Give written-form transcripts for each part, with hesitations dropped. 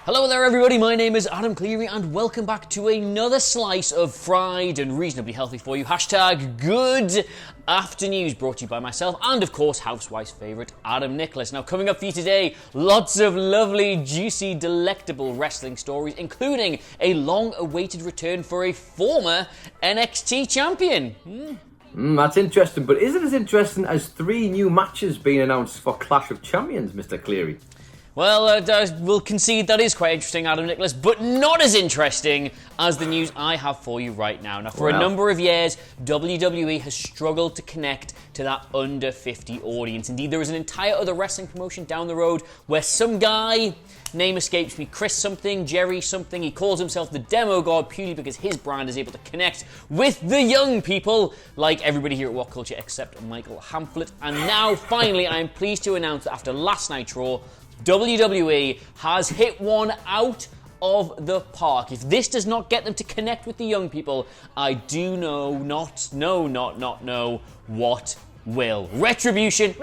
Hello there everybody, my name is Adam Cleary and welcome back to another slice of fried and reasonably healthy for you hashtag good afternoons, brought to you by myself and of course Housewife's favourite Adam Nicholas. Now coming up for you today, lots of lovely, juicy, delectable wrestling stories, including a long-awaited return for a former NXT champion. That's interesting, but is it as interesting as 3 new matches being announced for Clash of Champions, Mr. Cleary? Well, we'll concede that is quite interesting, Adam Nicholas, but not as interesting as the news I have for you right now. Now, for a number of years, WWE has struggled to connect to that under 50 audience. Indeed, there is an entire other wrestling promotion down the road where some guy, name escapes me, Chris something, Jerry something, he calls himself the Demo God purely because his brand is able to connect with the young people, like everybody here at WhatCulture except Michael Hamflet. And now, finally, I am pleased to announce that after last night's Raw, WWE has hit one out of the park. If this does not get them to connect with the young people, I do not know what will. Retribution,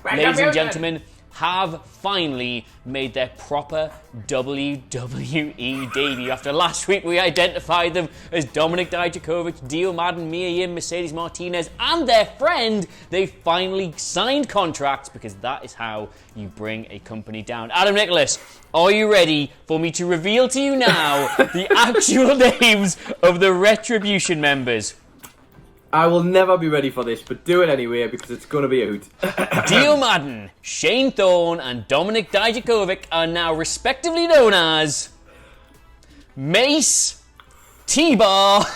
ladies and gentlemen, have finally made their proper WWE debut. After last week, we identified them as Dominik Dijakovic, Dio Madden, Mia Yim, Mercedes Martinez, and their friend. They finally signed contracts because that is how you bring a company down. Adam Nicholas, are you ready for me to reveal to you now the actual names of the Retribution members? I will never be ready for this, but do it anyway because it's going to be a hoot. Dio Madden, Shane Thorne, and Dominik Dijakovic are now respectively known as Mace, T-Bar,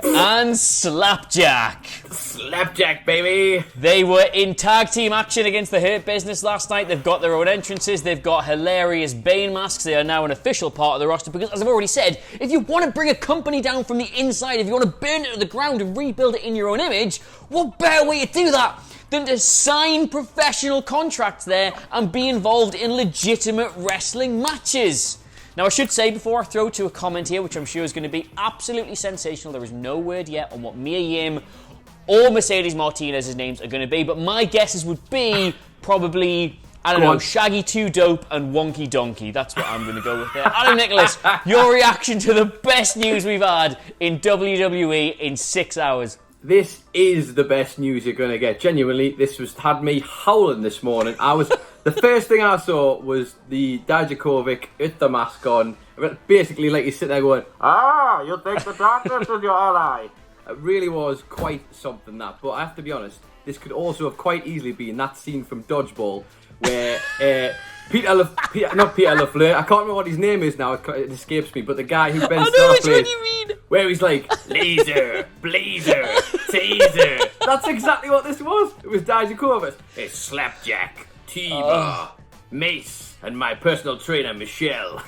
and Slapjack. Slapjack, baby! They were in tag team action against the Hurt Business last night. They've got their own entrances. They've got hilarious Bane masks. They are now an official part of the roster because, as I've already said, if you want to bring a company down from the inside, if you want to burn it to the ground and rebuild it in your own image, what better way to do that than to sign professional contracts there and be involved in legitimate wrestling matches? Now, I should say, before I throw to a comment here, which I'm sure is going to be absolutely sensational, there is no word yet on what Mia Yim or Mercedes Martinez's names are going to be, but my guesses would be probably, I don't know, Shaggy 2 Dope and Wonky Donkey. That's what I'm going to go with there. Adam Nicholas, your reaction to the best news we've had in WWE in 6 hours. This is the best news you're going to get. Genuinely, this had me howling this morning. The first thing I saw was the Dijakovic with the mask on. Basically, like he's sitting there going, you think the darkness is your ally. It really was quite something, that. But I have to be honest, this could also have quite easily been that scene from Dodgeball where Peter LaFleur, I can't remember what his name is now, it escapes me, but the guy who Ben Starr played, where he's like, laser, blazer, taser. That's exactly what this was. It was Dijakovic. It's Slapjack, T-Bar, Mace, and my personal trainer, Michelle.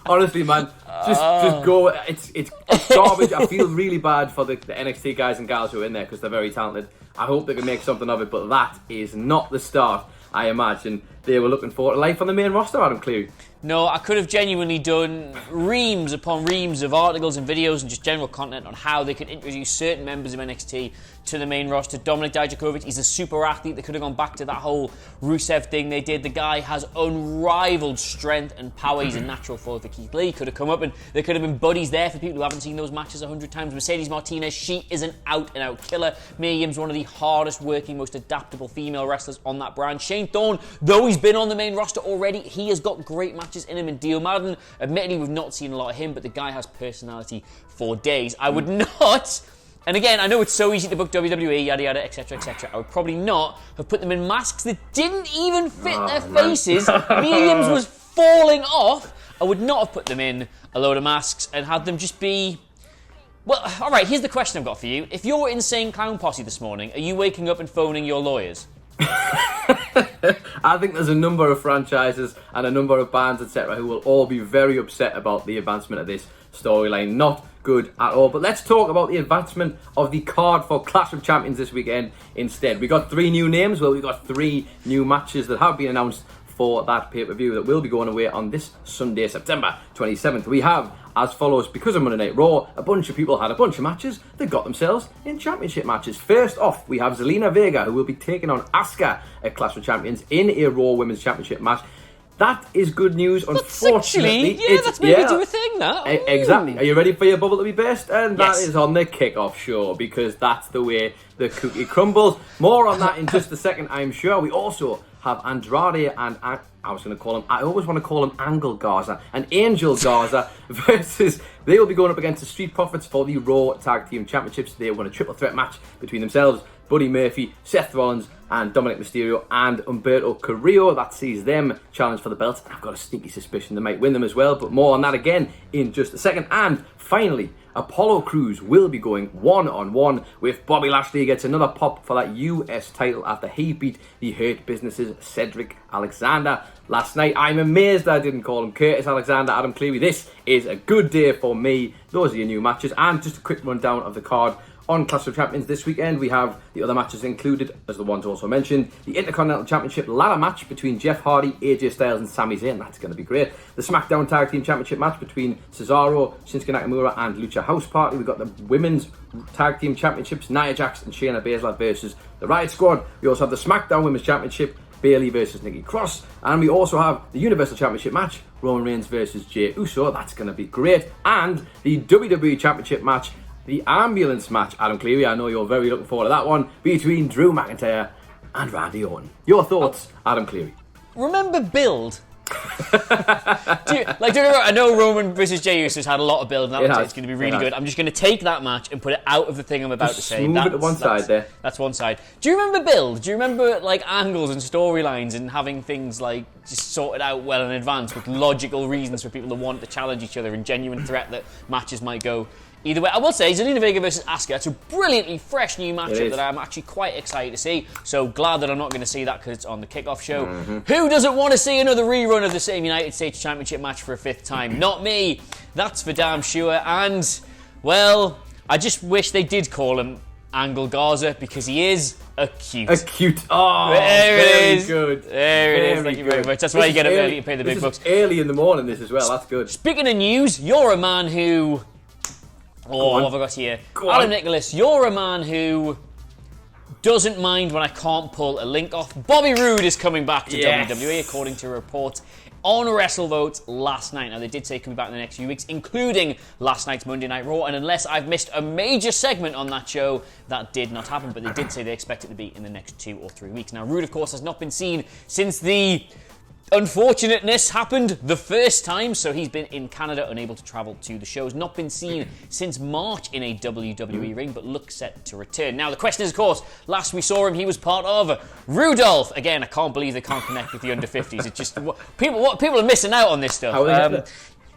Honestly, man, just go. It's garbage. I feel really bad for the NXT guys and gals who are in there because they're very talented. I hope they can make something of it, but that is not the start I imagine they were looking for. Life on the main roster, Adam Cleary. No, I could have genuinely done reams upon reams of articles and videos and just general content on how they could introduce certain members of NXT to the main roster. Dominik Dijakovic, he's a super athlete. They could have gone back to that whole Rusev thing they did. The guy has unrivaled strength and power. He's a natural foil for Keith Lee. Could have come up and there could have been buddies there for people who haven't seen those matches 100 times. Mercedes Martinez, she is an out-and-out killer. Mia Yim's one of the hardest working, most adaptable female wrestlers on that brand. Shane Thorne, though he's been on the main roster already, he has got great matches in him. And Dio Madden, admittedly we've not seen a lot of him, but the guy has personality for days. I would not, and again, I know it's so easy to book WWE, yada yada, etc, etc. I would probably not have put them in masks that didn't even fit their faces. Mia Yim's was falling off. I would not have put them in a load of masks and had them just be... Well, alright, here's the question I've got for you. If you're Insane Clown Posse this morning, are you waking up and phoning your lawyers? I think there's a number of franchises and a number of bands, etc., who will all be very upset about the advancement of this storyline. Not good at all. But let's talk about the advancement of the card for Clash of Champions this weekend instead. We got 3 new names. Well, we got 3 new matches that have been announced for that pay-per-view that will be going away on this Sunday, September 27th. We have as follows: because of Monday Night Raw, a bunch of people had a bunch of matches. They got themselves in championship matches. First off, we have Zelina Vega, who will be taking on Asuka at Clash of Champions in a Raw Women's Championship match. That is good news. Unfortunately, that's maybe do a thing. That exactly. Are you ready for your bubble to be burst? And yes. That is on the kickoff show, because that's the way the cookie crumbles. More on that in just a second, I'm sure. We also have Andrade and I always want to call him Angle Garza and Angel Garza versus. They will be going up against the Street Profits for the Raw Tag Team Championships. They won a triple threat match between themselves, Buddy Murphy, Seth Rollins, and Dominic Mysterio and Humberto Carrillo. That sees them challenge for the belts. I've got a sneaky suspicion they might win them as well, but more on that again in just a second. And finally, Apollo Crews will be going one-on-one with Bobby Lashley. He gets another pop for that US title after he beat the Hurt Business's Cedric Alexander last night. I'm amazed I didn't call him Curtis Alexander, Adam Cleary. This is a good day for me. Those are your new matches. And just a quick rundown of the card. On Clash of Champions this weekend, we have the other matches included, as the ones also mentioned. The Intercontinental Championship ladder match between Jeff Hardy, AJ Styles and Sami Zayn. That's going to be great. The SmackDown Tag Team Championship match between Cesaro, Shinsuke Nakamura and Lucha House Party. We've got the Women's Tag Team Championships, Nia Jax and Shayna Baszler versus the Riot Squad. We also have the SmackDown Women's Championship, Bayley versus Nikki Cross. And we also have the Universal Championship match, Roman Reigns versus Jey Uso. That's going to be great. And the WWE Championship match, the ambulance match, Adam Cleary, I know you're very looking forward to that one, between Drew McIntyre and Randy Orton. Your thoughts, Adam Cleary? Remember build? Do you remember, I know Roman versus Jey Uso's had a lot of build, and it's going to be really good. I'm just going to take that match and put it out of the thing I'm about to say. Move it to one side there. That's one side. Do you remember build? Do you remember angles and storylines and having things just sorted out well in advance with logical reasons for people to want to challenge each other and genuine threat that matches might go either way? I will say, Zelina Vega versus Asuka, it's a brilliantly fresh new matchup that I'm actually quite excited to see. So glad that I'm not going to see that because it's on the kickoff show. Who doesn't want to see another rerun of the same United States Championship match for a fifth time? Not me. That's for damn sure. And, well, I just wish they did call him Angle Garza because he is acute. Acute. Oh, very good. There it is. Thank you very much. That's why you get up early to pay the big bucks. Early in the morning, this as well. That's good. Speaking of news, you're a man who... what have I got here? Adam Nicholas, you're a man who doesn't mind when I can't pull a link off. Bobby Roode is coming back to WWE, according to reports on WrestleVote last night. Now, they did say coming back in the next few weeks, including last night's Monday Night Raw, and unless I've missed a major segment on that show, that did not happen, but they did say they expect it to be in the next 2 or 3 weeks. Now, Roode, of course, has not been seen since the unfortunateness happened the first time, so he's been in Canada, unable to travel to the shows. Not been seen since March in a WWE ring, but looks set to return. Now, the question is, of course, last we saw him, he was part of Rudolph. Again, I can't believe they can't connect with the under 50s. It's just people are missing out on this stuff.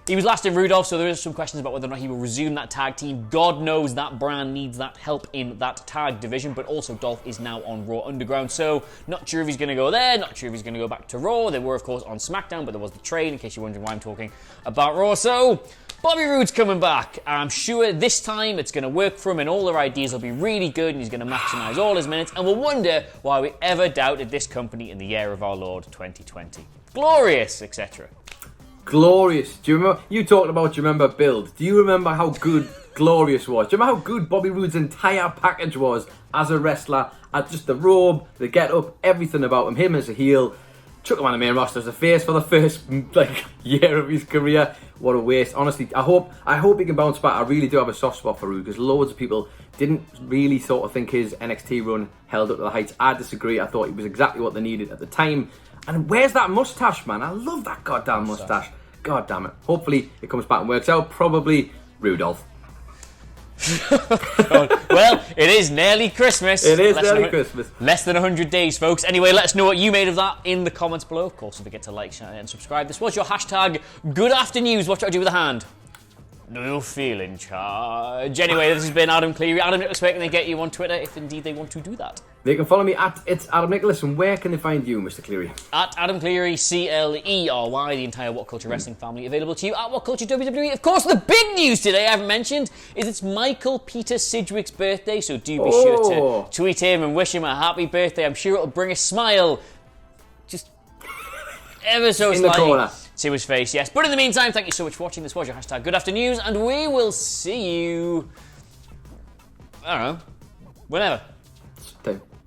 He was last in Rudolph, so there is some questions about whether or not he will resume that tag team. God knows that brand needs that help in that tag division, but also Dolph is now on Raw Underground, so not sure if he's going to go there, not sure if he's going to go back to Raw. They were, of course, on SmackDown, but there was the trade, in case you're wondering why I'm talking about Raw. So, Bobby Roode's coming back. I'm sure this time it's going to work for him, and all their ideas will be really good, and he's going to maximise all his minutes, and we'll wonder why we ever doubted this company in the year of our Lord 2020. Glorious, etc. Glorious. Do you remember? You talked about, do you remember build? Do you remember how good Glorious was? Do you remember how good Bobby Roode's entire package was as a wrestler? Just the robe, the get-up, everything about him as a heel. Chuck him on the main roster as a face for the first year of his career. What a waste. Honestly, I hope he can bounce back. I really do have a soft spot for Roode because loads of people didn't really sort of think his NXT run held up to the heights. I disagree. I thought he was exactly what they needed at the time. And where's that mustache, man? I love that goddamn mustache. God damn it. Hopefully it comes back and works out. Probably Rudolph. Well, it is nearly Christmas. It is nearly Christmas. Less than 100 days, folks. Anyway, let us know what you made of that in the comments below. Of course, don't forget to like, share, and subscribe. This was your hashtag Good After News. What should I do with a hand? Do you feel in charge? Anyway, this has been Adam Cleary. Adam Nicholas, where can they get you on Twitter if indeed they want to do that? They can follow me at It's Adam Nicholas. And where can they find you, Mr. Cleary? At Adam Cleary, Clery, the entire WhatCulture Wrestling family available to you at WhatCulture WWE. Of course, the big news today I haven't mentioned is it's Michael Peter Sidgwick's birthday, so do be sure to tweet him and wish him a happy birthday. I'm sure it'll bring a smile. Just ever so in the slightly corner to his face, yes. But in the meantime, thank you so much for watching. This was your hashtag Good After News, and we will see you, I don't know, whenever.